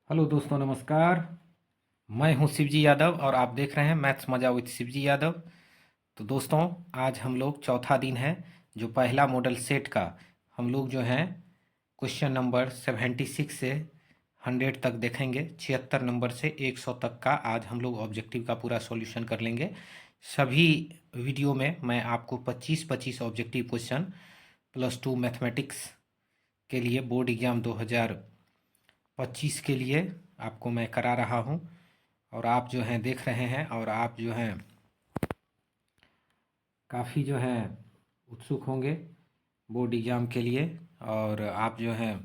Hello दोस्तों, नमस्कार। मैं हूं शिवजी यादव और आप देख रहे हैं मैथ्स मजा विद शिवजी यादव। तो दोस्तों, आज हम लोग चौथा दिन है जो पहला मॉडल सेट का हम लोग जो है क्वेश्चन नंबर 76 से 100 तक देखेंगे। 76 नंबर से 100 तक का आज हम लोग ऑब्जेक्टिव का पूरा सॉल्यूशन कर लेंगे। सभी वीडियो में मैं आपको 25-25 ऑब्जेक्टिव क्वेश्चन +2 मैथमेटिक्स के लिए बोर्ड एग्जाम 2025 के लिए आपको मैं करा रहा हूँ। और आप जो हैं देख रहे हैं और आप जो हैं काफ़ी जो हैं उत्सुक होंगे बोर्ड एग्ज़ाम के लिए। और आप जो हैं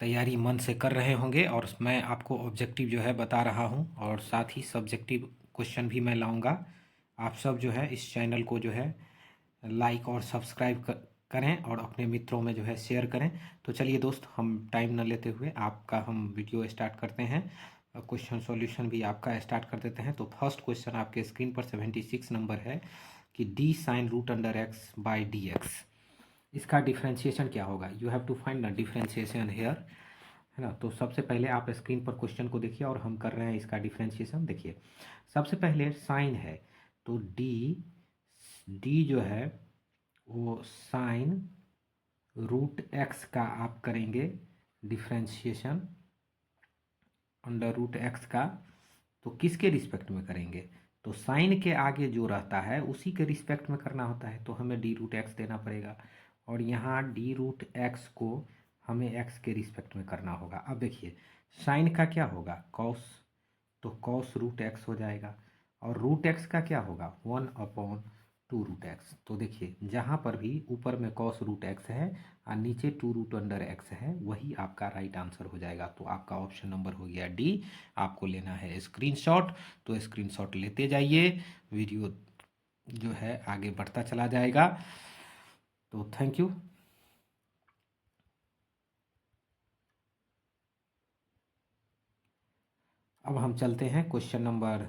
तैयारी मन से कर रहे होंगे और मैं आपको ऑब्जेक्टिव जो है बता रहा हूँ और साथ ही सब्जेक्टिव क्वेश्चन भी मैं लाऊंगा। आप सब जो है इस चैनल को जो है लाइक और सब्सक्राइब करें और अपने मित्रों में जो है शेयर करें। तो चलिए दोस्त, हम टाइम न लेते हुए आपका हम वीडियो स्टार्ट करते हैं। क्वेश्चन सॉल्यूशन भी आपका स्टार्ट कर देते हैं। तो फर्स्ट क्वेश्चन आपके स्क्रीन पर 76 नंबर है कि d sine root under x by d x, इसका डिफ्रेंशिएशन क्या होगा। You have to find the differentiation here, है ना। तो सबसे पहले आप स्क्रीन पर क्वेश्चन को देखिए और हम कर रहे हैं इसका डिफ्रेंशिएशन। देखिए, सबसे पहले साइन है तो डी डी जो है वो साइन रूट एक्स का आप करेंगे डिफ्रेंशिएशन अंडर रूट एक्स का। तो किसके रिस्पेक्ट में करेंगे, तो साइन के आगे जो रहता है उसी के रिस्पेक्ट में करना होता है, तो हमें डी रूट एक्स देना पड़ेगा। और यहाँ डी रूट एक्स को हमें एक्स के रिस्पेक्ट में करना होगा। अब देखिए, साइन का क्या होगा, कॉस, तो कॉस रूट एक्स हो जाएगा। और रूट एक्स का क्या होगा, 1/2 रूट एक्स। तो देखिए, जहाँ पर भी ऊपर में कॉस रूट एक्स है और नीचे 2 रूट अंडर एक्स है, वही आपका राइट आंसर हो जाएगा। तो आपका ऑप्शन नंबर हो गया डी। आपको लेना है स्क्रीनशॉट, तो स्क्रीनशॉट लेते जाइए, वीडियो जो है आगे बढ़ता चला जाएगा। तो थैंक यू। अब हम चलते हैं क्वेश्चन नंबर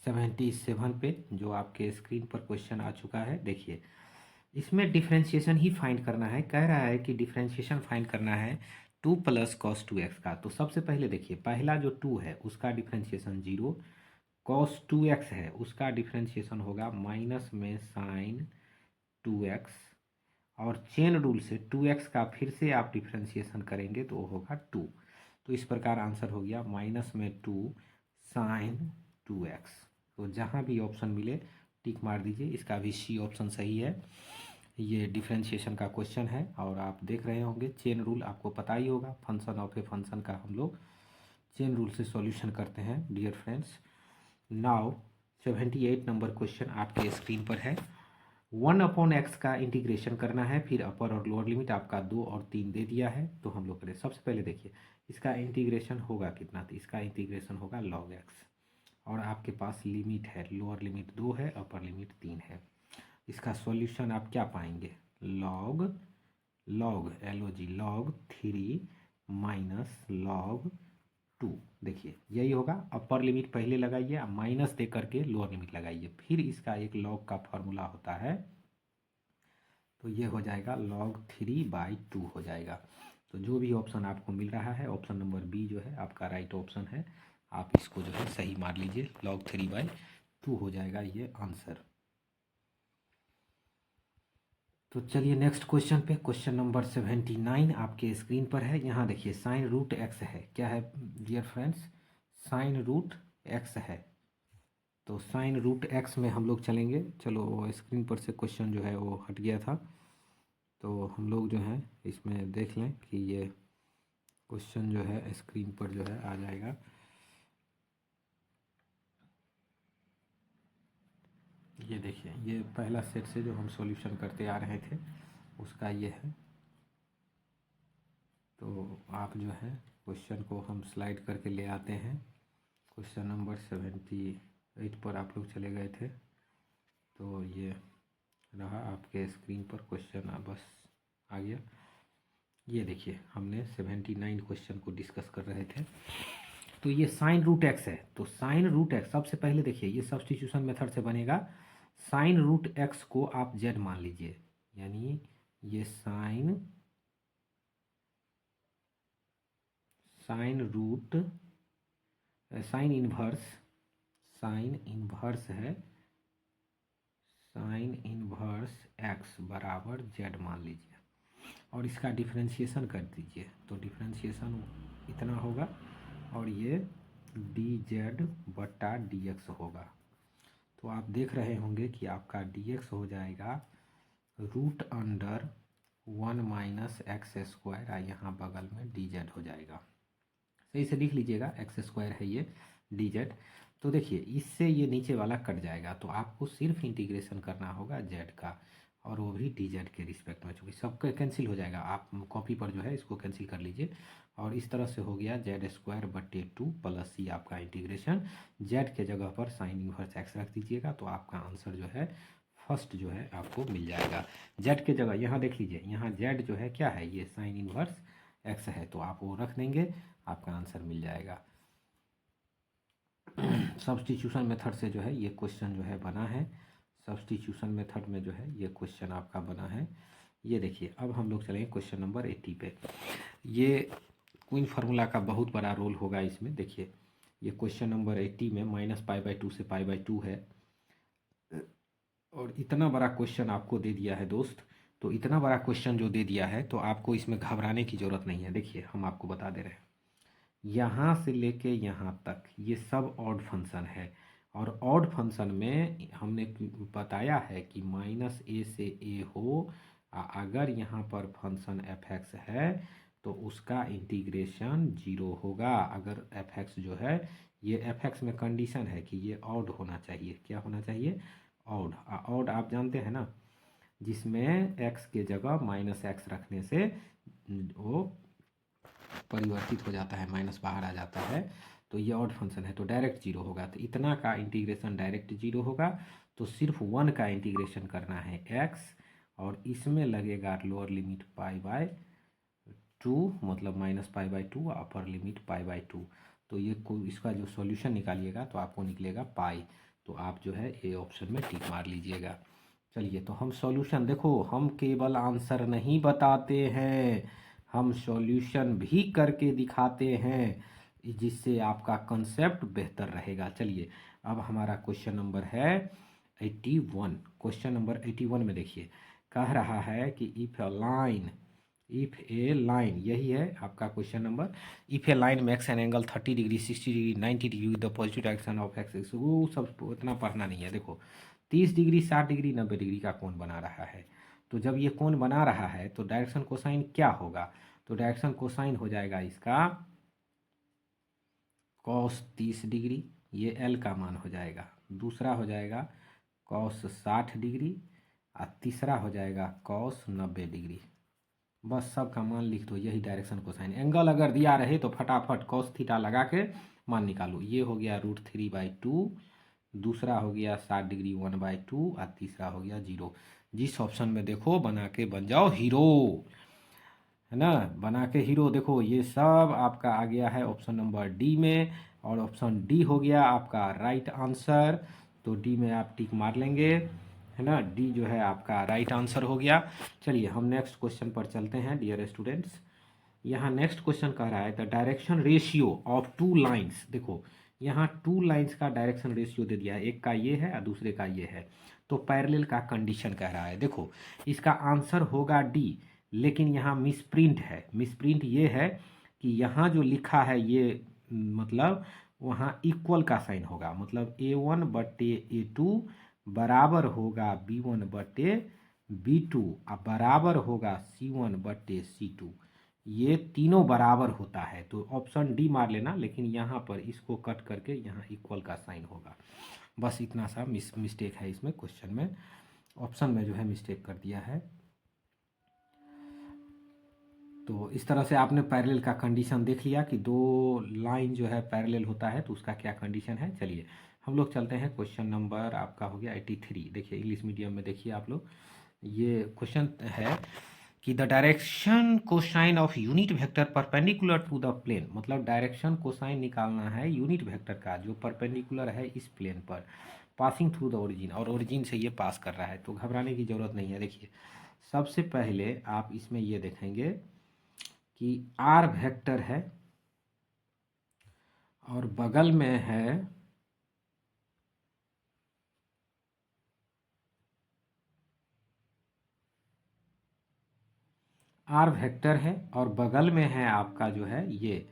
77 पे, जो आपके स्क्रीन पर क्वेश्चन आ चुका है। देखिए, इसमें डिफ्रेंशिएशन ही फाइंड करना है। कह रहा है कि डिफ्रेंशिएशन फाइंड करना है 2 + cos 2x का। तो सबसे पहले देखिए, पहला जो 2 है उसका डिफ्रेंशिएशन 0, cos 2x है उसका डिफ्रेंशिएशन होगा माइनस में साइन 2x, और चेन रूल से 2x का फिर से आप डिफ्रेंशिएशन करेंगे तो वो होगा 2। तो इस प्रकार आंसर हो गया माइनस में 2 साइन 2x। तो जहाँ भी ऑप्शन मिले टिक मार दीजिए, इसका भी सी ऑप्शन सही है। ये डिफरेंशिएशन का क्वेश्चन है और आप देख रहे होंगे चेन रूल आपको पता ही होगा। फंक्शन ऑफ ए फंक्शन का हम लोग चेन रूल से सॉल्यूशन करते हैं dear friends. Now 78 number question आपके स्क्रीन पर है। 1/x का इंटीग्रेशन करना है, फिर अपर और लोअर लिमिट आपका 2 और 3 दे दिया है। तो हम लोग करें, सबसे पहले देखिए इसका इंटीग्रेशन होगा कितना, तो इसका इंटीग्रेशन होगा log x। और आपके पास लिमिट है, लोअर लिमिट 2 है, अपर लिमिट 3 है। इसका सॉल्यूशन आप क्या पाएंगे, log log LOG log 3 minus log 2। देखिए यही होगा, अपर लिमिट पहले लगाइए, माइनस दे करके लोअर लिमिट लगाइए, फिर इसका एक लॉग का फॉर्मूला होता है। तो ये हो जाएगा log 3/2 हो जाएगा। तो जो भी ऑप्शन आपको मिल रहा है, ऑप्शन नंबर बी जो है आपका राइट ऑप्शन है। आप इसको जो है सही मार लीजिए, log 3/2 हो जाएगा ये आंसर। तो चलिए नेक्स्ट क्वेश्चन पे, क्वेश्चन नंबर 79 आपके स्क्रीन पर है। यहाँ देखिए साइन रूट एक्स है, क्या है dear friends, sine root x है। तो साइन रूट एक्स में हम लोग चलेंगे। चलो, वो स्क्रीन पर से क्वेश्चन जो है वो हट गया था, तो हम लोग जो है इसमें देख लें कि ये क्वेश्चन जो है स्क्रीन पर जो है आ जाएगा। ये देखिए, ये पहला सेट से जो हम सॉल्यूशन करते आ रहे थे उसका ये है। तो आप जो है क्वेश्चन को हम स्लाइड करके ले आते हैं। क्वेश्चन नंबर 78 पर आप लोग चले गए थे, तो ये रहा आपके स्क्रीन पर क्वेश्चन, बस आ गया। ये देखिए, हमने 79 क्वेश्चन को डिस्कस कर रहे थे। तो ये साइन रूट एक्स है, तो साइन रूट एक्स सबसे पहले देखिए ये सब्स्टिट्यूशन मेथड से बनेगा। साइन रूट एक्स को आप जेड मान लीजिए, यानी ये साइन साइन इनवर्स है साइन इनवर्स एक्स बराबर जेड मान लीजिए, और इसका डिफ्रेंशिएशन कर दीजिए। तो डिफ्रेंशिएशन इतना होगा और ये डी जेड बटा डी एक्स होगा। तो आप देख रहे होंगे कि आपका डी एक्स हो जाएगा root under 1 minus x square, यहाँ बगल में डी जेड हो जाएगा। सही से लिख लीजिएगा, एक्स स्क्वायर है ये डी जेड। तो देखिए इससे ये नीचे वाला कट जाएगा, तो आपको सिर्फ इंटीग्रेशन करना होगा जेड का, और वो भी डी जेड के रिस्पेक्ट में, चूँकि सबका कैंसिल हो जाएगा। आप कॉपी पर जो है इसको कैंसिल कर लीजिए, और इस तरह से हो गया जेड स्क्वायर बटे 2 प्लस सी आपका इंटीग्रेशन। जेड के जगह पर साइन इनवर्स एक्स रख दीजिएगा, तो आपका आंसर जो है फर्स्ट जो है आपको मिल जाएगा। जेड के जगह यहाँ देख लीजिए, यहाँ जेड जो है क्या है, ये साइन इनवर्स एक्स है, तो आप वो रख देंगे, आपका आंसर मिल जाएगा। सब्स्टिट्यूशन मेथड से जो है ये क्वेश्चन जो है बना है, सब्स्टिट्यूशन मेथड में जो है ये क्वेश्चन आपका बना है। ये देखिए, अब हम लोग चलेंगे क्वेश्चन नंबर 80 पे। ये क्वीन फार्मूला का बहुत बड़ा रोल होगा इसमें। देखिए ये क्वेश्चन नंबर 80 में -π/2 से π/2 है, और इतना बड़ा क्वेश्चन आपको दे दिया है दोस्त। तो इतना बड़ा क्वेश्चन जो दे दिया है, तो आपको इसमें घबराने की ज़रूरत नहीं है। देखिए हम आपको बता दे रहे हैं, यहाँ से लेके यहाँ तक ये सब ऑड फंक्शन है, और ऑड फंक्शन में हमने बताया है कि -a से a हो, अगर यहाँ पर फंक्शन f(x) है तो उसका इंटीग्रेशन 0 होगा। अगर f(x) जो है, ये f(x) में कंडीशन है कि ये ऑड होना चाहिए। क्या होना चाहिए? ऑड। ऑड आप जानते हैं ना, जिसमें x के जगह -x रखने से वो परिवर्तित हो जाता है, माइनस बाहर आ जाता है, तो ये ऑड फंक्शन है, तो डायरेक्ट 0 होगा। तो इतना का इंटीग्रेशन डायरेक्ट 0 होगा, तो सिर्फ 1 का इंटीग्रेशन करना है x, और इसमें लगेगा लोअर लिमिट π/2, मतलब -π/2, अपर लिमिट π/2। तो ये इसका जो सॉल्यूशन निकालिएगा तो आपको निकलेगा पाई। तो आप जो है ए ऑप्शन में टिक मार लीजिएगा। चलिए, तो हम सॉल्यूशन, देखो हम केवल आंसर नहीं बताते हैं, हम सॉल्यूशन भी करके दिखाते हैं, जिससे आपका कंसेप्ट बेहतर रहेगा। चलिए, अब हमारा क्वेश्चन नंबर है 81। क्वेश्चन नंबर 81 में देखिए, कह रहा है कि इफ़ ए लाइन, यही है आपका question number. If A line makes an angle 30 degree, 60 degree, 90 degree with the positive direction of x, वो सब उतना पढ़ना नहीं है। देखो 30 डिग्री, 60 डिग्री, 90 डिग्री का कोण बना रहा है। तो जब ये कोण बना रहा है तो डायरेक्शन कोसाइन क्या होगा? तो डायरेक्शन कोसाइन हो जाएगा इसका कॉस 30 डिग्री, ये एल का मान हो जाएगा। दूसरा हो जाएगा कॉस 60 डिग्री, और तीसरा हो जाएगा कॉस 90 डिग्री। बस सब का मान लिख दो, यही डायरेक्शन कोसाइन। एंगल अगर दिया रहे तो फटाफट कॉस थीटा लगा के मान निकालो। ये हो गया √3/2, दूसरा हो गया 60 डिग्री 1/2, और तीसरा हो गया 0। जिस ऑप्शन में देखो बना के बन जाओ हीरो, है ना, बना के हीरो। देखो ये सब आपका आ गया है ऑप्शन नंबर डी में, और ऑप्शन डी हो गया आपका राइट आंसर। तो डी में आप टिक मार लेंगे, है ना, डी जो है आपका राइट आंसर हो गया। चलिए हम नेक्स्ट क्वेश्चन पर चलते हैं डियर स्टूडेंट्स। यहाँ नेक्स्ट क्वेश्चन कह रहा है the direction ratio of 2 lines. देखो यहाँ 2 लाइन्स का डायरेक्शन रेशियो दे दिया है, एक का ये है और दूसरे का ये है। तो पैरेलल का कंडीशन कह रहा है। देखो इसका आंसर होगा डी, लेकिन यहाँ मिसप्रिंट है। मिसप्रिंट ये है कि यहाँ जो लिखा है ये मतलब वहाँ इक्वल का साइन होगा, मतलब A1 बटे A2 बराबर होगा B1 बटे B2, और बराबर होगा C1 बटे C2। ये तीनों बराबर होता है, तो ऑप्शन डी मार लेना, लेकिन यहाँ पर इसको कट करके यहाँ इक्वल का साइन होगा। बस इतना सा मिस्टेक है इसमें, क्वेश्चन में ऑप्शन में जो है मिस्टेक कर दिया है। तो इस तरह से आपने पैरेलल का कंडीशन देख लिया कि 2 लाइन जो है पैरेलल होता है तो उसका क्या कंडीशन है। चलिए हम लोग चलते हैं, क्वेश्चन नंबर आपका हो गया 83। देखिए इंग्लिश मीडियम में देखिए आप लोग, ये क्वेश्चन है कि the direction cosine of unit vector perpendicular to the plane, मतलब डायरेक्शन कोसाइन निकालना है यूनिट वेक्टर का जो परपेंडिकुलर है इस प्लेन पर, पासिंग थ्रू द ओरिजिन, और ओरिजिन से ये पास कर रहा है। तो घबराने की ज़रूरत नहीं है। देखिए सबसे पहले आप इसमें ये देखेंगे कि आर वेक्टर है, और बगल में है आर वेक्टर है और बगल में है आपका जो है ये।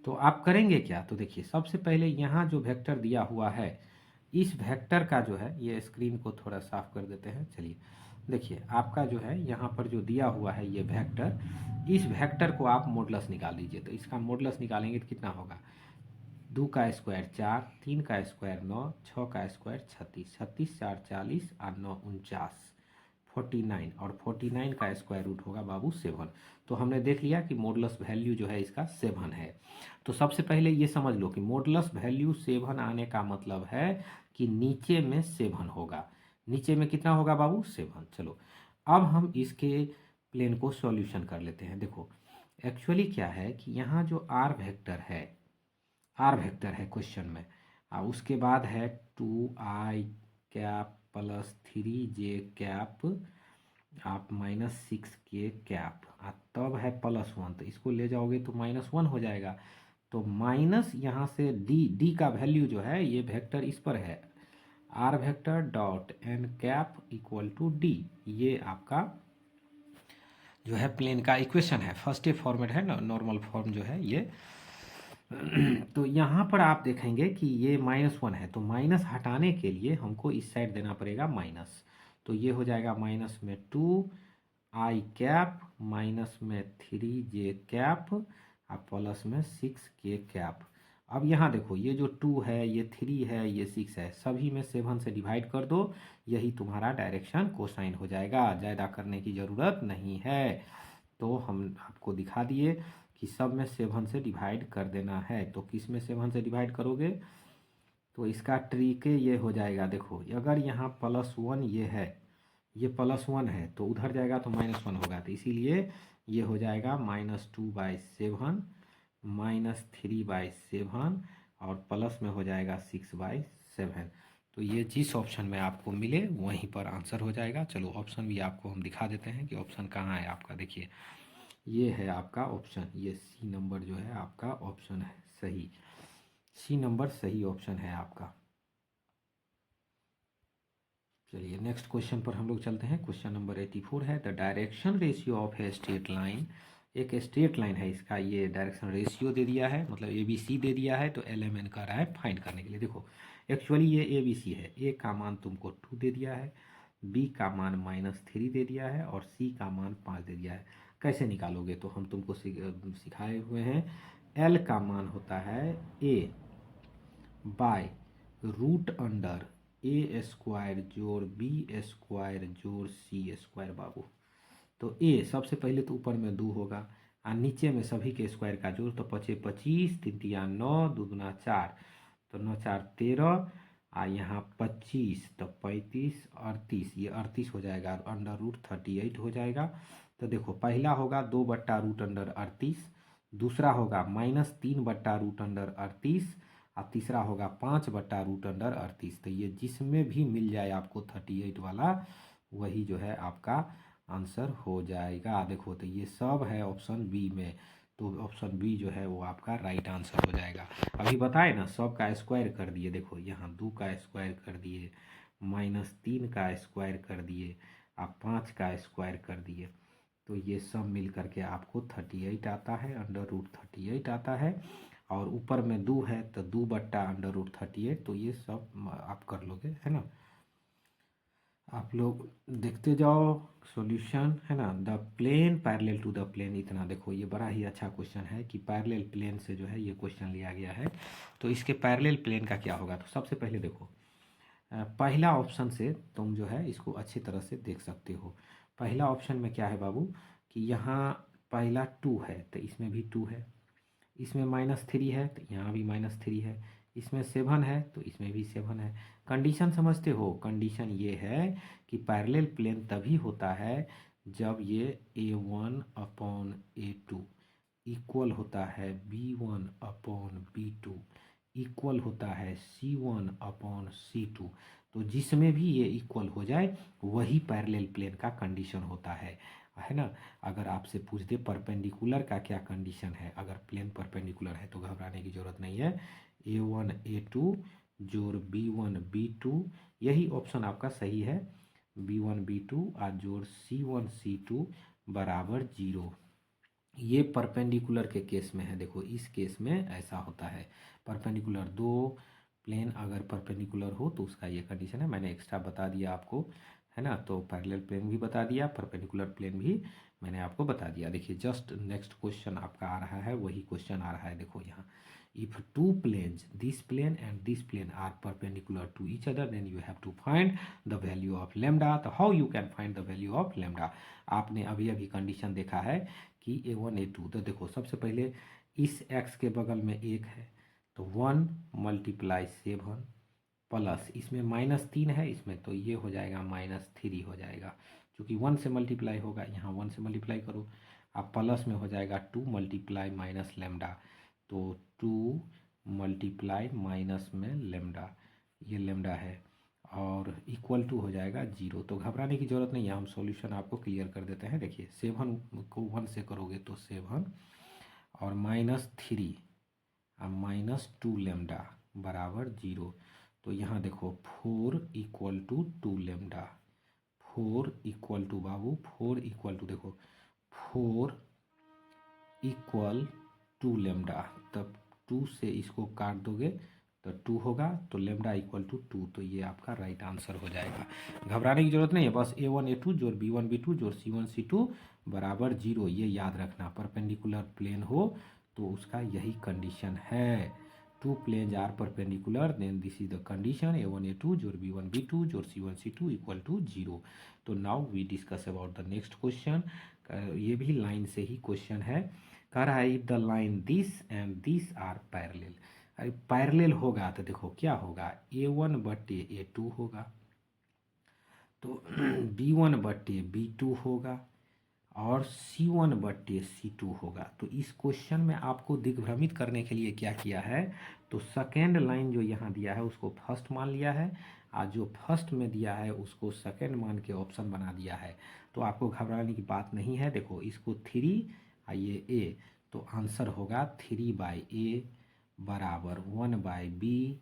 तो आप करेंगे क्या, तो देखिए सबसे पहले यहाँ जो वेक्टर दिया हुआ है इस वेक्टर का जो है, ये स्क्रीन को थोड़ा साफ कर देते हैं। चलिए देखिए आपका जो है यहाँ पर जो दिया हुआ है ये वेक्टर, इस वेक्टर को आप मॉडुलस निकाल लीजिए। तो इसका मॉडुलस निकालेंगे तो कितना होगा, 2 का स्क्वायर 4, 3 का स्क्वायर 9, 6 का स्क्वायर 36, 36 4 40 और 9 49, 49 और 49 का स्क्वायर रूट होगा बाबू 7। तो हमने देख लिया कि मॉडुलस वैल्यू जो है इसका 7 है। तो सबसे पहले ये समझ लो कि मॉडुलस वैल्यू 7 आने का मतलब है कि नीचे में 7 होगा। नीचे में कितना होगा बाबू, 7। चलो अब हम इसके प्लेन को सॉल्यूशन कर लेते हैं। देखो एक्चुअली क्या है कि यहाँ जो आर वेक्टर है, आर वेक्टर है क्वेश्चन में, उसके बाद है 2i cap plus 3j cap आप -6k कैप, तब है +1, तो इसको ले जाओगे तो -1 हो जाएगा। तो माइनस यहाँ से डी का वैल्यू जो है ये वेक्टर इस पर है, r vector dot n cap equal to d. ये आपका जो है प्लेन का इक्वेशन है, फर्स्ट फॉर्मेट है ना, नॉर्मल फॉर्म जो है ये। तो यहाँ पर आप देखेंगे कि ये -1 है, तो माइनस हटाने के लिए हमको इस साइड देना पड़ेगा माइनस। तो ये हो जाएगा माइनस में 2i कैप, माइनस में 3j कैप और प्लस में 6k कैप। अब यहाँ देखो ये जो 2 है, ये 3 है, ये 6 है, सभी में 7 से डिवाइड कर दो, यही तुम्हारा डायरेक्शन कोसाइन हो जाएगा, ज़्यादा करने की ज़रूरत नहीं है। तो हम आपको दिखा दिए कि सब में 7 से डिवाइड कर देना है। तो किस में 7 से डिवाइड करोगे, तो इसका ट्रिक ये हो जाएगा। देखो अगर यहाँ +1 ये है, ये +1 है, तो उधर जाएगा तो -1 होगा, तो इसीलिए ये हो जाएगा -2/7 -3/7 और प्लस में हो जाएगा 6/7। तो ये जिस ऑप्शन में आपको मिले वहीं पर आंसर हो जाएगा। चलो ऑप्शन भी आपको हम दिखा देते हैं कि ऑप्शन कहाँ है आपका। देखिए ये है आपका ऑप्शन, ये सी नंबर जो है आपका ऑप्शन है सही, सी नंबर सही ऑप्शन है आपका। चलिए नेक्स्ट क्वेश्चन पर हम लोग चलते हैं। क्वेश्चन नंबर 84 है, the direction ratio of a straight line. एक स्ट्रेट लाइन है, इसका ये डायरेक्शन रेशियो दे दिया है, मतलब ABC दे दिया है, तो LMN कर रहा है फाइंड करने के लिए। देखो एक्चुअली ये ABC है, A का मान तुमको 2 दे दिया है, B का मान -3 दे दिया है और C का मान 5 दे दिया है। कैसे निकालोगे, तो हम तुमको सिखाए हुए हैं। L का मान होता है A by root under A² जोड़ B² जोड़ C² बाबू। तो A सबसे पहले तो ऊपर में 2 होगा और नीचे में सभी के स्क्वायर का जोड़, तो 5 25, 3 तिया 9, 2 दूना 4, तो 9 4 13 और यहाँ 25, तो 35 38, ये 38 हो जाएगा और √38 हो जाएगा। तो देखो पहला होगा 2/√38, दूसरा होगा -3/√38 और तीसरा होगा 5/√38। तो ये जिसमें भी मिल जाए आपको 38 वाला, वही जो है आपका आंसर हो जाएगा। देखो तो ये सब है ऑप्शन बी में, तो ऑप्शन बी जो है वो आपका राइट आंसर हो जाएगा। अभी बताए ना, सब का स्क्वायर कर दिए, देखो यहाँ 2 का स्क्वायर कर दिए, -3 का स्क्वायर कर दिए, आप 5 का स्क्वायर कर दिए, तो ये सब मिल करके आपको 38 आता है, √38 आता है। और ऊपर में 2 है तो 2/√38, तो ये सब आप कर लोगे, है ना। आप लोग देखते जाओ सॉल्यूशन, है ना। The plane parallel to the plane, इतना देखो ये बड़ा ही अच्छा क्वेश्चन है कि पैरेलल प्लेन से जो है ये क्वेश्चन लिया गया है। तो इसके पैरेलल प्लेन का क्या होगा, तो सबसे पहले देखो पहला ऑप्शन से तुम जो है इसको अच्छी तरह से देख सकते हो। पहला ऑप्शन में क्या है बाबू कि यहाँ पहला 2 है तो इसमें भी 2 है, इसमें -3 है तो यहाँ भी -3 है, इसमें 7 है तो इसमें भी 7 है। कंडीशन समझते हो, कंडीशन ये है कि पैरेलल प्लेन तभी होता है जब ये A1/A2 इक्वल होता है B1/B2 इक्वल होता है C1/C2। तो जिसमें भी ये इक्वल हो जाए वही पैरेलल प्लेन का कंडीशन होता है ना। अगर आपसे पूछ दे परपेंडिकुलर का क्या कंडीशन है, अगर प्लेन परपेंडिकुलर है तो घबराने की ज़रूरत नहीं है, A1 A2 जोड़ B1 B2, यही ऑप्शन आपका सही है। B1 B2 और जोड़ C1 C2 बराबर 0। ये परपेंडिकुलर के केस में है। देखो इस केस में ऐसा होता है, परपेंडिकुलर दो प्लेन अगर परपेंडिकुलर हो तो उसका ये कंडीशन है। मैंने एक्स्ट्रा बता दिया आपको, है ना। तो पैरेलल प्लेन भी बता दिया, परपेंडिकुलर प्लेन भी मैंने आपको बता दिया। देखिए जस्ट नेक्स्ट क्वेश्चन आपका आ रहा है, वही क्वेश्चन आ रहा है। देखो यहाँ, if two planes, this plane and this plane are perpendicular to each other, then you have to find the value of lambda। तो how you can find the value of lambda? आपने अभी अभी condition देखा है कि A1 A2। तो देखो सबसे पहले इस x के बगल में एक है, तो 1 × 7 प्लस इसमें -3 है इसमें, तो ये हो जाएगा -3 हो जाएगा, क्योंकि 1 से मल्टीप्लाई होगा, यहाँ 1 से मल्टीप्लाई करो। अब प्लस में हो जाएगा 2 × माइनस लेमडा, तो 2 × माइनस में लेमडा, ये लेमडा है, और इक्वल टू हो जाएगा 0। तो घबराने की ज़रूरत नहीं है, हम सॉल्यूशन आपको क्लियर कर देते हैं। देखिए 7 को 1 से करोगे तो 7 और -3 और -2 लेमडा बराबर 0। तो यहाँ देखो 4 = 2 लेमडा, 4 = बाबू 4 = देखो 4 = 2 लेमडा, तब 2 से इसको काट दोगे तो 2 होगा, तो लेमडा = 2। तो ये आपका राइट आंसर हो जाएगा। घबराने की जरूरत नहीं है, बस A1 A2 जोड़ B1 B2 जोड़ C1 C2 बराबर 0, ये याद रखना। परपेंडिकुलर प्लेन हो तो उसका यही कंडीशन है। Two planes are perpendicular, then this is the condition A1 A2 जोड़ B1 B2 जोड़ C1 C2 = 0। तो now we discuss about the next question. ये भी लाइन से ही क्वेश्चन है। कह रहा है if the line this and this are parallel. अरे पैरेलल होगा तो देखो क्या होगा, A1/A2 होगा, तो B1/B2 होगा, और C1/C2 होगा। तो इस क्वेश्चन में आपको दिग्भ्रमित करने के लिए क्या किया है, तो सेकेंड लाइन जो यहाँ दिया है उसको फर्स्ट मान लिया है, और जो फर्स्ट में दिया है उसको सेकेंड मान के ऑप्शन बना दिया है। तो आपको घबराने की बात नहीं है। देखो इसको 3 और ये A, तो आंसर होगा 3/A बराबर 1/B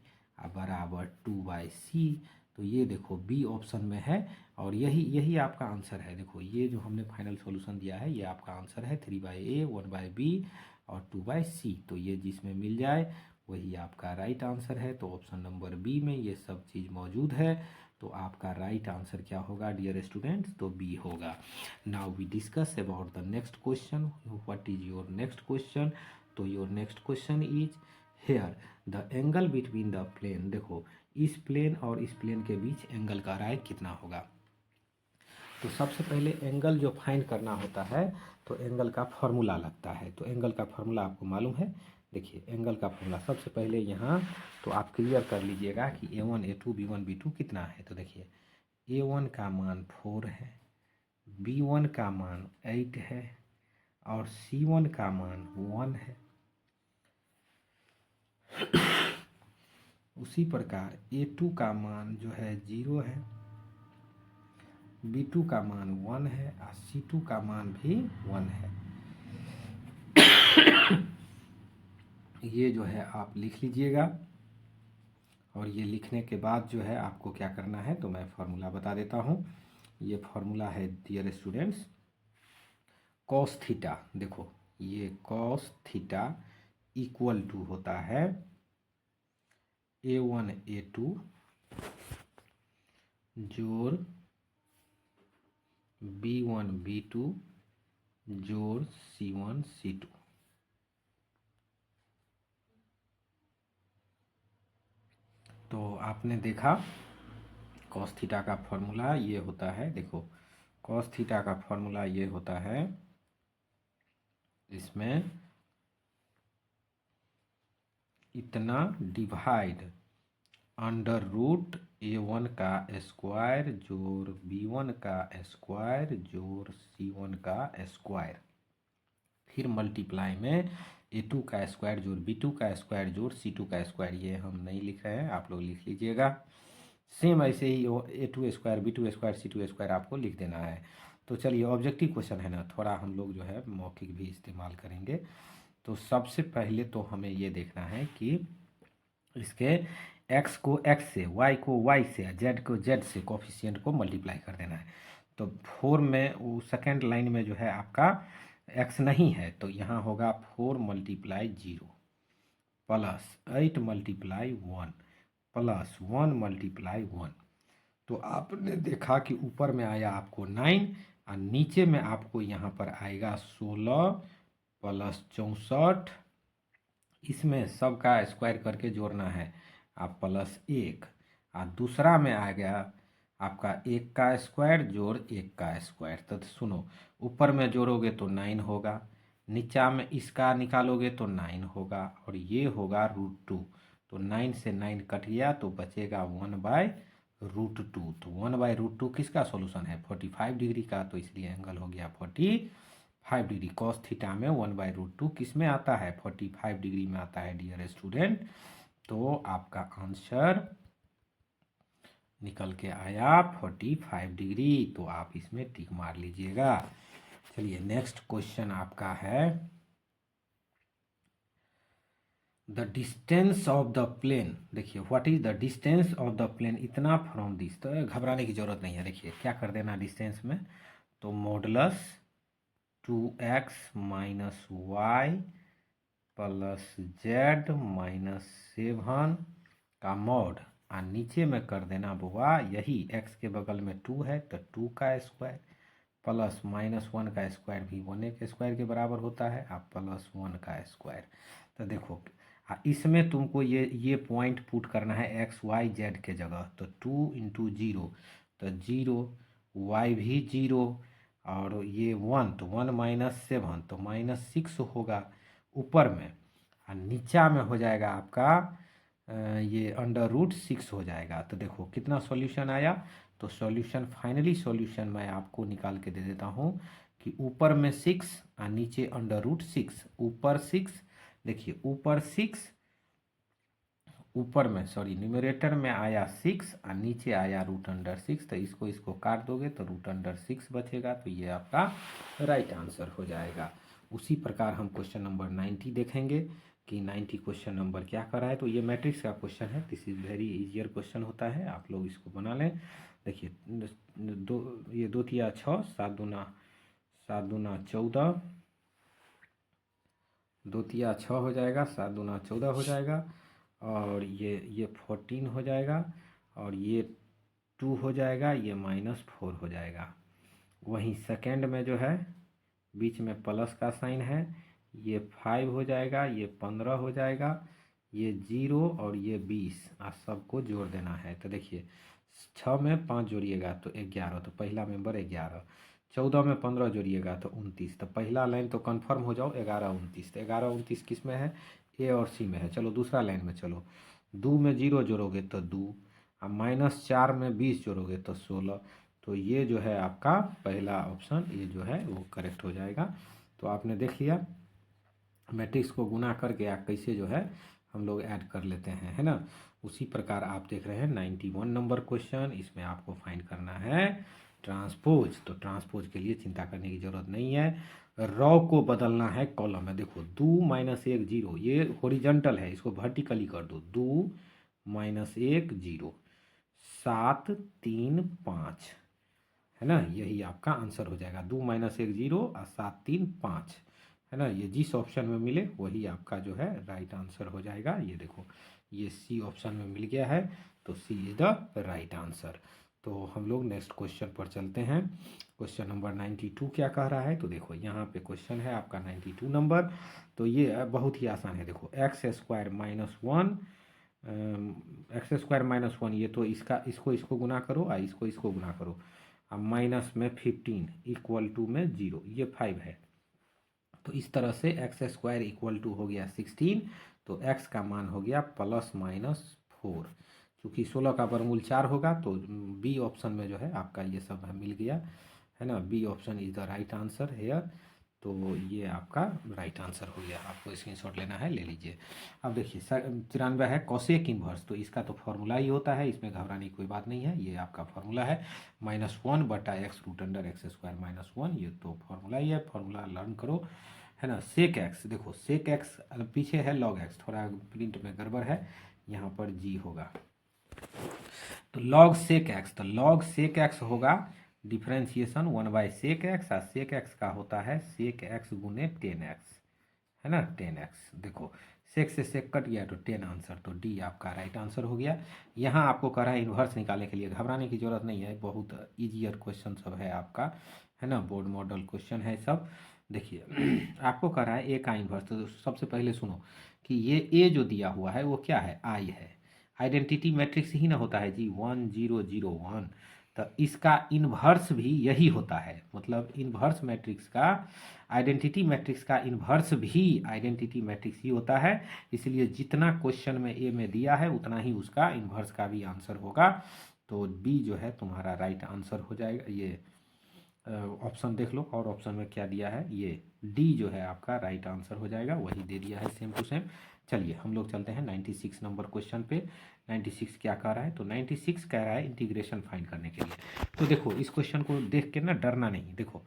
बराबर 2/C। तो ये देखो बी ऑप्शन में है, और यही आपका आंसर है। देखो ये जो हमने फाइनल सॉल्यूशन दिया है ये आपका आंसर है, 3/A 1/B और 2/C। तो ये जिसमें मिल जाए वही आपका राइट आंसर है। तो ऑप्शन नंबर बी में ये सब चीज़ मौजूद है, तो आपका राइट आंसर क्या होगा डियर स्टूडेंट्स, तो बी होगा। Now we discuss about the next question. What is your next question? तो your next question is here the angle between the plane. देखो इस प्लेन और इस प्लेन के बीच एंगल का राय कितना होगा। तो सबसे पहले एंगल जो फाइंड करना होता है तो एंगल का फॉर्मूला लगता है। तो एंगल का फॉर्मूला आपको मालूम है। देखिए एंगल का फॉर्मूला सबसे पहले यहाँ तो आप क्लियर कर लीजिएगा कि A1 A2 B1 B2 कितना है। तो देखिए A1 का मान 4 है, B1 का मान 8 है, और C1 का मान 1 है। उसी प्रकार A2 का मान जो है 0 है, B2 का मान 1 है, और C2 का मान भी 1 है। ये जो है आप लिख लीजिएगा, और ये लिखने के बाद जो है आपको क्या करना है तो मैं फार्मूला बता देता हूँ। ये फार्मूला है डियर स्टूडेंट्स, कॉस थीटा। देखो ये कॉस थीटा = होता है A1 A2 जोड़ B1 B2 जोड़ C1 C2। तो आपने देखा कॉस थीटा का फॉर्मूला ये होता है। देखो कॉस थीटा का फॉर्मूला ये होता है, इसमें इतना डिवाइड √A1 का स्क्वायर जोड़ B1 का स्क्वायर जोड़ C1 का स्क्वायर, फिर मल्टीप्लाई में A2 का स्क्वायर जोड़ B2 का स्क्वायर जोड़ C2 का स्क्वायर। ये हम नहीं लिख रहे हैं, आप लोग लिख लीजिएगा। सेम ऐसे ही A2 square B2 square C2 square आपको लिख देना है। तो चलिए ऑब्जेक्टिव क्वेश्चन है ना, थोड़ा हम लोग जो है मौखिक भी इस्तेमाल करेंगे। तो सबसे पहले तो हमें ये देखना है कि इसके x को x से, y को y से, z को z से कोफिशिएंट को मल्टीप्लाई कर देना है। तो 4 में वो सेकेंड लाइन में जो है आपका x नहीं है, तो यहाँ होगा 4 multiply 0 plus 8 multiply 1 plus 1 multiply 1। तो आपने देखा कि ऊपर में आया आपको 9 और नीचे में आपको यहाँ पर आएगा 16 प्लस 64। इसमें सबका स्क्वायर करके जोड़ना है आप प्लस 1, और दूसरा में आ गया आपका 1 का स्क्वायर जोड़ 1 का स्क्वायर। तो सुनो, ऊपर में जोड़ोगे तो 9 होगा, नीचा में इसका निकालोगे तो 9 होगा, और ये होगा √2। तो 9 से 9 कट गया तो बचेगा 1/√2। तो 1/√2 किसका सॉल्यूशन है? 45 डिग्री का, तो इसलिए एंगल हो गया 45 डिग्री। कॉस थीटा में 1/√2 किस में आता है? 45 डिग्री में आता है डियर स्टूडेंट। तो आपका आंसर निकल के आया 45 डिग्री। तो आप इसमें टिक मार लीजिएगा। चलिए नेक्स्ट क्वेश्चन आपका है, the distance of the plane. देखिए what is the distance of the plane इतना फ्रॉम दिस। तो घबराने की जरूरत नहीं है। देखिए क्या कर देना डिस्टेंस में, तो modulus 2x minus y plus z minus 7 का मॉड, और नीचे में कर देना बुआ यही x के बगल में 2 है तो 2 का स्क्वायर प्लस -1 का स्क्वायर भी 1 के स्क्वायर के बराबर होता है, आप +1 का स्क्वायर। तो देखो इसमें तुमको ये पॉइंट पुट करना है x y z के जगह। तो 2 × 0 तो 0, y भी 0, और ये 1 तो 1 -7 तो -6 होगा ऊपर में, और नीचा में हो जाएगा आपका ये √6 हो जाएगा। तो देखो कितना सॉल्यूशन आया। तो सॉल्यूशन फाइनली सॉल्यूशन मैं आपको निकाल के दे देता हूँ कि ऊपर में 6 और नीचे √6। ऊपर 6, देखिए ऊपर 6, ऊपर में सॉरी न्यूमरेटर में आया 6 और नीचे आया √6। तो इसको काट दोगे तो √6 बचेगा। तो ये आपका राइट आंसर हो जाएगा। उसी प्रकार हम क्वेश्चन नंबर 90 देखेंगे कि 90 क्वेश्चन नंबर क्या कर रहा है। तो ये मैट्रिक्स का क्वेश्चन है, this is very easier question होता है, आप लोग इसको बना लें। देखिए ये 2 तिया 6, 7 दूना 14, 2 तिया 6 हो जाएगा, 7 दूना 14 हो जाएगा, और ये 14 हो जाएगा, और ये 2 हो जाएगा, ये -4 हो जाएगा। वहीं सेकेंड में जो है बीच में प्लस का साइन है, ये 5 हो जाएगा, ये 15 हो जाएगा, ये 0 और ये 20, आप सबको जोड़ देना है। तो देखिए 6 में 5 जोड़िएगा तो 11, तो पहला मेंबर 11, 14 में 15 जोड़िएगा तो 29। तो पहला लाइन तो कंफर्म हो जाओ 11 29। तो 11 29 किस में है? ए और सी में है। चलो दूसरा लाइन में चलो, 2 में 0 जोड़ोगे तो 2, और -4 में 20 जोड़ोगे तो 16। तो ये जो है आपका पहला ऑप्शन ये जो है वो करेक्ट हो जाएगा। तो आपने देख लिया मैट्रिक्स को गुना करके आप कैसे जो है हम लोग ऐड कर लेते हैं, है ना। उसी प्रकार आप देख रहे हैं 91 नंबर क्वेश्चन। इसमें आपको फाइंड करना है ट्रांसपोज। तो ट्रांसपोज के लिए चिंता करने की ज़रूरत नहीं है, रॉ को बदलना है कॉलम में। देखो 2 - 1 0, ये हॉरिजॉन्टल है, इसको वर्टिकली कर दो। 2 - 1 0, 7 3 5, है ना, यही आपका आंसर हो जाएगा। 2 - 1 0 और 7 3 5, है ना। ये जिस ऑप्शन में मिले वही आपका जो है राइट आंसर हो जाएगा। ये देखो ये सी ऑप्शन में मिल गया है, तो सी इज़ द राइट आंसर। तो हम लोग नेक्स्ट क्वेश्चन पर चलते हैं। क्वेश्चन नंबर 92 क्या कह रहा है। तो देखो यहाँ पे क्वेश्चन है आपका 92 नंबर। तो ये बहुत ही आसान है। देखो x² - 1, x² - 1, ये तो इसको गुना करो और इसको गुना करो, और माइनस में 15 इक्वल टू में 0, ये 5 है। तो इस तरह से x² इक्वल टू हो गया 16। तो x का मान हो गया +-4। चूँकि 16 का वर्गमूल 4 होगा, तो बी ऑप्शन में जो है आपका ये सब मिल गया, है ना। B option is the right answer here. तो ये आपका राइट आंसर हो गया। आपको स्क्रीनशॉट लेना है, ले लीजिए। अब देखिए 93 है कॉसेक इन्वर्स। तो इसका तो फॉर्मूला ही होता है, इसमें घबराने की कोई बात नहीं है। ये आपका फॉर्मूला है -1/x√x² - 1, ये तो फॉर्मूला ही है, फॉर्मूला लर्न करो, है ना। सेक एक्स, देखो सेक एक्स पीछे है लॉग एक्स, थोड़ा प्रिंट में गड़बड़ है, यहाँ पर जी होगा। तो लॉग सेक एक्स, तो लॉग सेक एक्स होगा डिफ्रेंशिएशन 1/सेक एक्स, और सेक एक्स का होता है सेक एक्स गुने 10x, है ना 10x। देखो सेक से सेक कट गया तो 10 आंसर, तो डी आपका राइट आंसर हो गया। यहाँ आपको कह रहा है इन्वर्स निकालने के लिए, घबराने की जरूरत नहीं है, बहुत ईजियर क्वेश्चन सब है आपका, है ना, बोर्ड मॉडल क्वेश्चन है सब। देखिए आपको कह रहा है ए का इन्वर्स, तो सबसे पहले सुनो कि ये ए जो दिया हुआ है वो क्या है, आई है, आइडेंटिटी मैट्रिक्स ही ना होता है जी, 1 0 0 1, तो इसका इन्वर्स भी यही होता है, मतलब इन्वर्स मैट्रिक्स का, आइडेंटिटी मैट्रिक्स का इन्वर्स भी आइडेंटिटी मैट्रिक्स ही होता है। इसलिए जितना क्वेश्चन में ए में दिया है उतना ही उसका इन्वर्स का भी आंसर होगा। तो बी जो है तुम्हारा राइट आंसर हो जाएगा। ये ऑप्शन देख लो, और ऑप्शन में क्या दिया है, ये डी जो है आपका राइट आंसर हो जाएगा, वही दे दिया है सेम टू सेम। चलिए हम लोग चलते हैं 96 नंबर क्वेश्चन पे। 96 क्या कह रहा है, तो 96 कह रहा है इंटीग्रेशन फाइंड करने के लिए। तो देखो इस क्वेश्चन को देख के ना डरना नहीं। देखो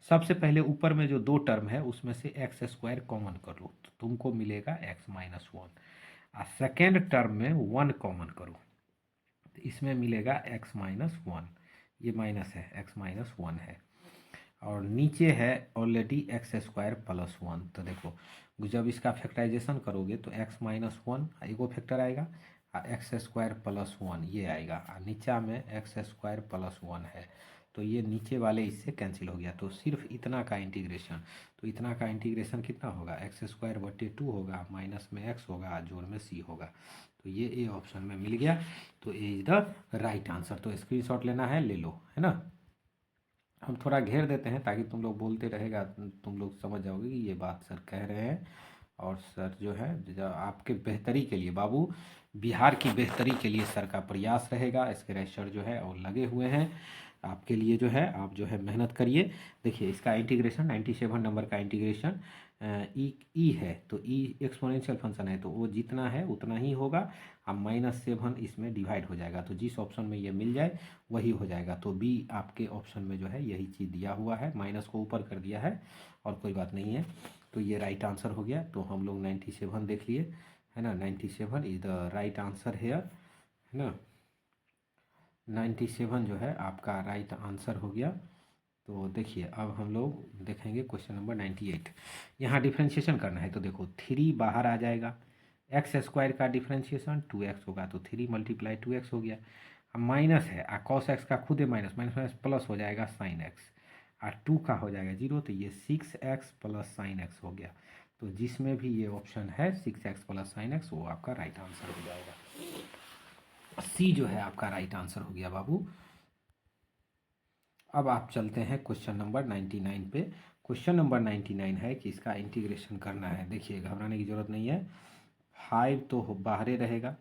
सबसे पहले ऊपर में जो दो टर्म है उसमें से एक्स स्क्वायर कॉमन कर लो, तो तुमको मिलेगा x माइनस 1, और सेकेंड टर्म में 1 कॉमन करो, तो इसमें मिलेगा x माइनस 1, ये माइनस है, x माइनस 1 है, और नीचे है ऑलरेडी एक्स स्क्वायर प्लस 1। तो देखो जब इसका फैक्टराइजेशन करोगे तो x माइनस 1 एगो फैक्टर आएगा, और एक्स स्क्वायर प्लस 1 ये आएगा, और नीचा में एक्स स्क्वायर प्लस 1 है, तो ये नीचे वाले इससे कैंसिल हो गया। तो सिर्फ इतना का इंटीग्रेशन, तो इतना का इंटीग्रेशन कितना होगा, एक्स स्क्वायर बटे 2 होगा, माइनस में x होगा, जोड़ में c होगा, तो ये ए ऑप्शन में मिल गया। तो ए इज द राइट आंसर। तो स्क्रीनशॉट लेना है ले लो, है ना। हम थोड़ा घेर देते हैं ताकि तुम लोग बोलते रहेगा, तुम लोग समझ जाओगे कि ये बात सर कह रहे हैं, और सर जो है जो आपके बेहतरी के लिए, बाबू बिहार की बेहतरी के लिए सर का प्रयास रहेगा। इसके सर जो है और लगे हुए हैं आपके लिए, जो है आप जो है मेहनत करिए। देखिए इसका इंटीग्रेशन 97 नंबर का इंटीग्रेशन ई है, तो ई एक्सपोनेंशियल फंक्शन है, तो वो जितना है उतना ही होगा, अब -7 इसमें डिवाइड हो जाएगा, तो जिस ऑप्शन में ये मिल जाए वही हो जाएगा। तो बी आपके ऑप्शन में जो है यही चीज़ दिया हुआ है, माइनस को ऊपर कर दिया है और कोई बात नहीं है, तो ये राइट आंसर हो गया। तो हम लोग 97 देख लिए, है ना, 97 is the right answer hair, है ना, 97 जो है आपका राइट आंसर हो गया। तो देखिए अब हम लोग देखेंगे क्वेश्चन नंबर 98। यहाँ डिफ्रेंशिएशन करना है, तो देखो 3 बाहर आ जाएगा, एक्स स्क्वायर का डिफ्रेंशिएशन 2x होगा, तो 3 × 2x हो गया, अब माइनस है, और कॉस एक्स का खुद है माइनस, माइनस माइनस प्लस हो जाएगा साइन एक्स, और 2 का हो जाएगा 0, तो ये 6x प्लस साइन एक्स हो गया। तो जिसमें भी ये ऑप्शन है 6x प्लस साइन एक्स, वो आपका राइट आंसर हो जाएगा। सी जो है आपका राइट आंसर हो गया बाबू। अब आप चलते हैं क्वेश्चन नंबर 99 पे। क्वेश्चन नंबर 99 है कि इसका इंटीग्रेशन करना है। देखिए घबराने की ज़रूरत नहीं है, 5 तो बाहरे रहेगा,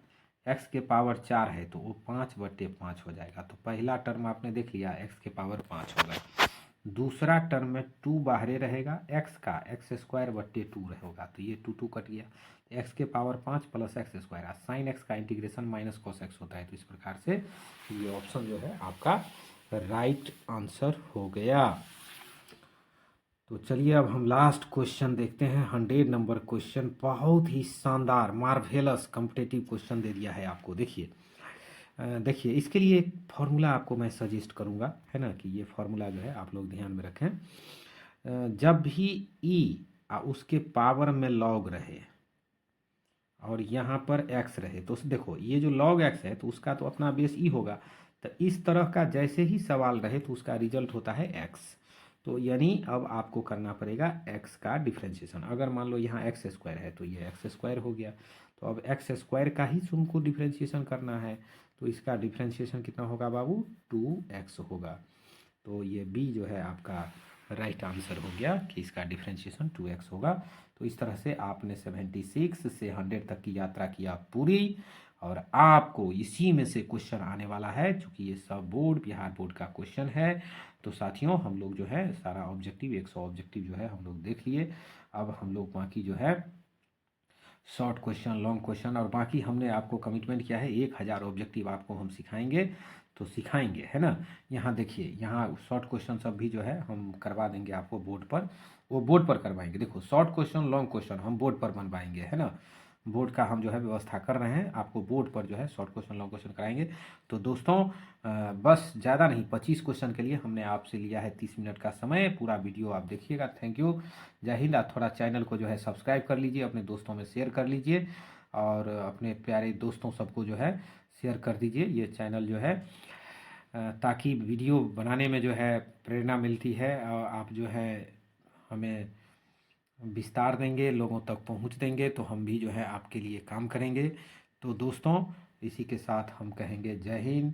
x के पावर 4 है तो वो 5/5 हो जाएगा। तो पहला टर्म आपने देख लिया, x के पावर 5 होगा। दूसरा टर्म में 2 बाहरे रहेगा, x का एक्स स्क्वायर बटे 2 होगा, तो ये 2 कट गया, x के power 5 plus x square, sine x का इंटीग्रेशन माइनस कॉस एक्स होता है। तो इस प्रकार से ये ऑप्शन जो है आपका राइट आंसर हो गया। तो चलिए अब हम लास्ट क्वेश्चन देखते हैं, 100 नंबर क्वेश्चन, बहुत ही शानदार मार्वेलस कॉम्पिटिटिव क्वेश्चन दे दिया है आपको। देखिए इसके लिए एक फार्मूला आपको मैं सजेस्ट करूंगा, है ना, कि ये फार्मूला जो है आप लोग ध्यान में रखें। जब भी ई उसके पावर में लॉग रहे और यहाँ पर x रहे, तो देखो ये जो log x है तो उसका तो अपना बेस ई होगा, तो इस तरह का जैसे ही सवाल रहे तो उसका रिजल्ट होता है x। तो यानी अब आपको करना पड़ेगा x का डिफ्रेंशिएशन। अगर मान लो यहाँ एक्स स्क्वायर है तो ये एक्स स्क्वायर हो गया, तो अब एक्स स्क्वायर का ही तुमको डिफ्रेंशिएशन करना है, तो इसका डिफ्रेंशिएशन कितना होगा बाबू, 2x होगा। तो ये बी जो है आपका राइट आंसर हो गया कि इसका डिफ्रेंशिएशन 2x होगा। तो इस तरह से आपने 76 से 100 तक की यात्रा किया पूरी, और आपको इसी में से क्वेश्चन आने वाला है, चूँकि ये सब बोर्ड बिहार बोर्ड का क्वेश्चन है। तो साथियों हम लोग जो है सारा ऑब्जेक्टिव 100 ऑब्जेक्टिव जो है हम लोग देख लिए। अब हम लोग बाकी जो है शॉर्ट क्वेश्चन, लॉन्ग क्वेश्चन, और बाकी हमने आपको कमिटमेंट किया है 1000 ऑब्जेक्टिव आपको हम सिखाएंगे। तो सिखाएंगे, है ना। यहाँ देखिए, यहाँ शॉर्ट क्वेश्चन सब भी जो है हम करवा देंगे आपको बोर्ड पर, वो बोर्ड पर करवाएंगे। देखो शॉर्ट क्वेश्चन लॉन्ग क्वेश्चन हम बोर्ड पर बनवाएंगे, है ना। बोर्ड का हम जो है व्यवस्था कर रहे हैं, आपको बोर्ड पर जो है शॉर्ट क्वेश्चन लॉन्ग क्वेश्चन कराएंगे। तो दोस्तों बस ज़्यादा नहीं, 25 क्वेश्चन के लिए हमने आपसे लिया है 30 मिनट का समय। पूरा वीडियो आप देखिएगा। थैंक यू, जय हिंद। आप थोड़ा चैनल को जो है सब्सक्राइब कर लीजिए, अपने दोस्तों में शेयर कर लीजिए, और अपने प्यारे दोस्तों सबको जो है शेयर कर दीजिए ये चैनल जो है, ताकि वीडियो बनाने में जो है प्रेरणा मिलती है, और आप जो है हमें विस्तार देंगे, लोगों तक पहुंच देंगे, तो हम भी जो है आपके लिए काम करेंगे। तो दोस्तों इसी के साथ हम कहेंगे जय हिंद,